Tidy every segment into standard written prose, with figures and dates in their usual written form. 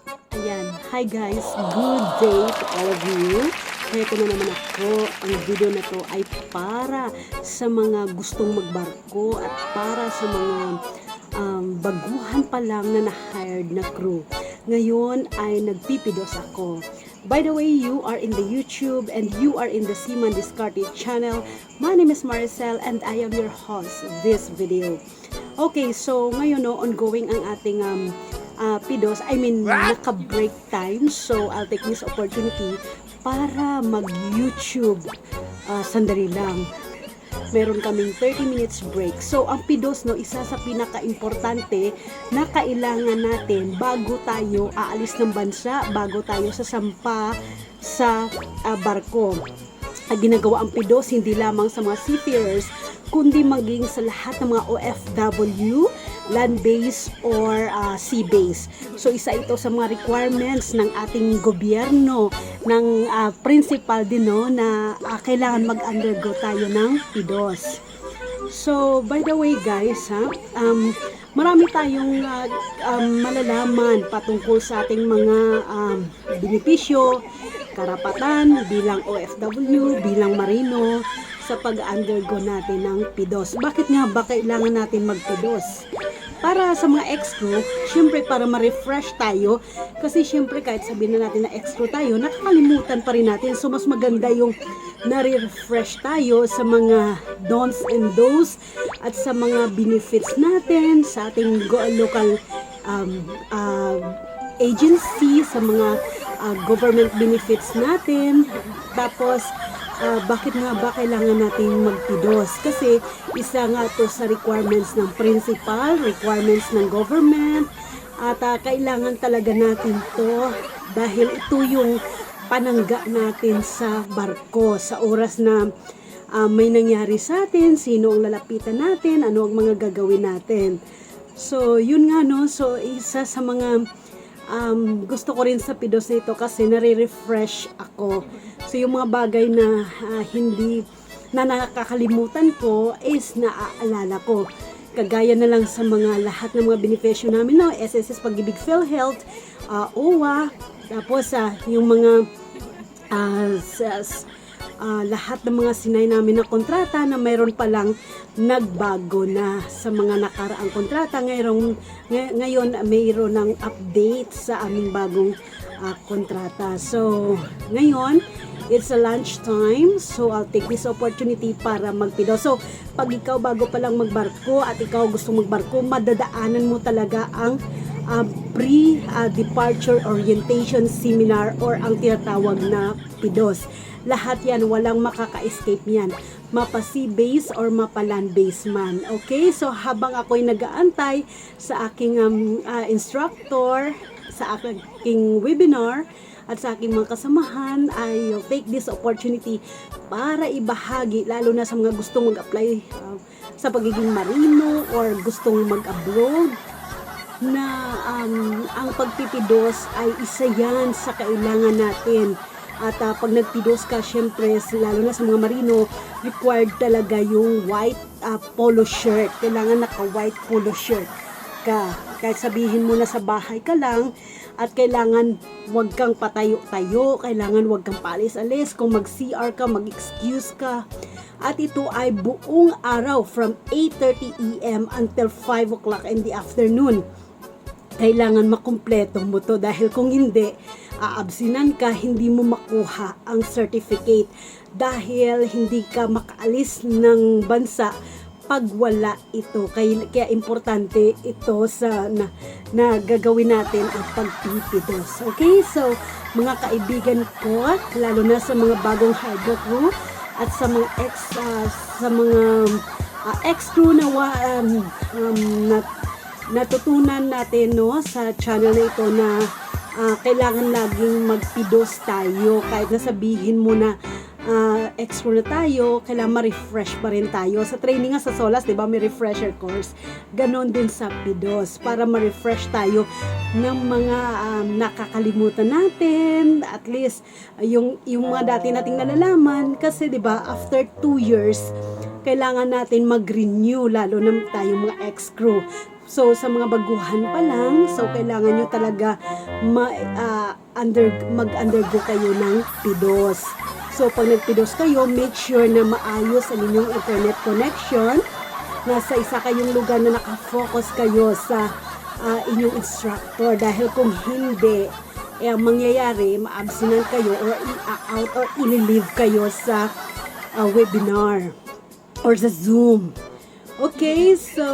Ayan. Hi guys, good day to all of you. Ito na naman ako. Ang video na to ay para sa mga gustong magbarko at para sa mga baguhan pa lang na na-hired na crew. Ngayon ay nagpipidos ako. By the way, you are in the YouTube and you are in the Seaman Discarded channel. My name is Maricel and I am your host of this video. Okay, so ngayon ongoing ang ating pidos, naka-break time. So, I'll take this opportunity para mag-YouTube. Sandali lang. Meron kaming 30 minutes break. So, ang pidos, isa sa pinaka-importante na kailangan natin bago tayo aalis ng bansa, bago tayo sasampa sa barko. Ginagawa ang pidos hindi lamang sa mga seafarers, kundi maging sa lahat ng mga OFW, land-based or sea-based. So isa ito sa mga requirements ng ating gobyerno, ng principal din na kailangan mag-undergo tayo ng pidos. So by the way guys, marami tayong malalaman patungkol sa ating mga benepisyo, karapatan bilang OFW, bilang marino sa pag-undergo natin ng pidos. Bakit nga ba kailangan natin mag-pidos? Para sa mga ex-crew, syempre para ma-refresh tayo, kasi syempre kahit sabihin na natin na ex-crew tayo, nakakalimutan pa rin natin. So mas maganda yung na-refresh tayo sa mga don'ts and don'ts at sa mga benefits natin sa ating local agency, sa mga government benefits natin. Tapos bakit nga ba kailangan natin magpidos? Kasi isa nga to sa requirements ng principal, requirements ng government, at kailangan talaga natin to dahil ito yung panangga natin sa barko sa oras na may nangyari sa atin, sino ang lalapitan natin, ano ang mga gagawin natin. So yun nga so isa sa mga gusto ko rin sa pidos na ito kasi nare-refresh ako. So yung mga bagay na hindi na nakakalimutan ko is naaalala ko. Kagaya na lang sa mga lahat ng mga benepisyo namin SSS Pag-ibig PhilHealth, OWA, tapos yung mga lahat ng mga sinay namin na kontrata na mayroon palang nagbago na sa mga nakaraang kontrata. Ngayon mayroon ng update sa aming bagong kontrata. So ngayon it's a lunch time, so I'll take this opportunity para magpido. So pag ikaw bago pa lang magbarko at ikaw gusto magbarko, madadaanan mo talaga ang pre-departure orientation seminar or ang tinatawag na pidos. Lahat yan, walang makaka-escape yan. Mapa sea-based or mapa land-based man. Okay? So habang ako'y nag-aantay sa aking instructor, sa aking webinar, at sa aking mga kasamahan, I'll take this opportunity para ibahagi, lalo na sa mga gustong mag-apply sa pagiging marino or gustong mag-abroad, na ang pagpipidos ay isa yan sa kailangan natin. At pag nagpidos ka, syempre, lalo na sa mga marino, required talaga yung white polo shirt. Kailangan naka-white polo shirt ka. Kahit sabihin mo na sa bahay ka lang, at kailangan wag kang patayo-tayo, kailangan wag kang paalis-alis, kung mag-CR ka, mag-excuse ka. At ito ay buong araw from 8:30 AM until 5 o'clock in the afternoon. Kailangan makumpleto mo to dahil kung hindi, aabsinan ka, hindi mo makuha ang certificate dahil hindi ka makaalis ng bansa pag wala ito. Kaya importante ito na gagawin natin ang pagpipidos. Okay, so mga kaibigan ko, lalo na sa mga bagong hydro crew at sa mga ex-crew na natutunan natin sa channel na ito na kailangan laging magpidos tayo. Kahit nasabihin mo na extra na tayo, kailangan ma-refresh pa rin tayo. Sa training nga sa SOLAS, di ba, may refresher course. Ganon din sa pidos para ma-refresh tayo ng mga nakakalimutan natin. At least, yung mga dati nating nalalaman. Kasi, di ba, after 2 years, kailangan natin mag-renew, lalo na tayong mga ex-crew. So, sa mga baguhan pa lang, so kailangan nyo talaga mag-undergo kayo ng PDOS. So, pag nag-PDOS kayo, make sure na maayos ang inyong internet connection. Nasa isa kayong lugar na nakafocus kayo sa inyong instructor. Dahil kung hindi, ang mangyayari, ma-absent kayo or i-out or i-leave kayo sa webinar or sa Zoom. Okay, so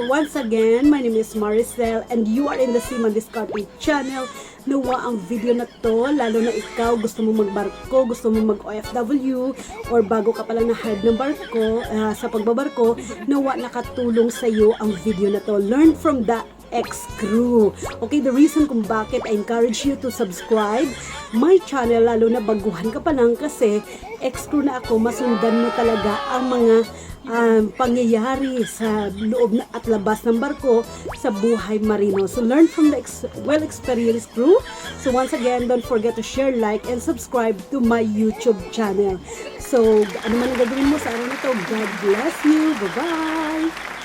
once again, my name is Maricel and you are in the Seaman Discarding channel. Nawa ang video na to, lalo na ikaw gusto mo magbarko, gusto mo mag-OFW or bago ka pala na-hard ng barko, sa pagbabarko, nawa nakatulong sa iyo ang video na to. Learn from the ex-crew. Okay, the reason kung bakit I encourage you to subscribe my channel, lalo na baguhan ka pa lang, kasi ex-crew na ako, masundan mo talaga ang mga pangyayari sa loob at labas ng barko sa buhay marino. So learn from the well-experienced crew. So once again, don't forget to share, like, and subscribe to my YouTube channel. So ano man ang gagawin mo sa araw na to, God bless you. Bye-bye!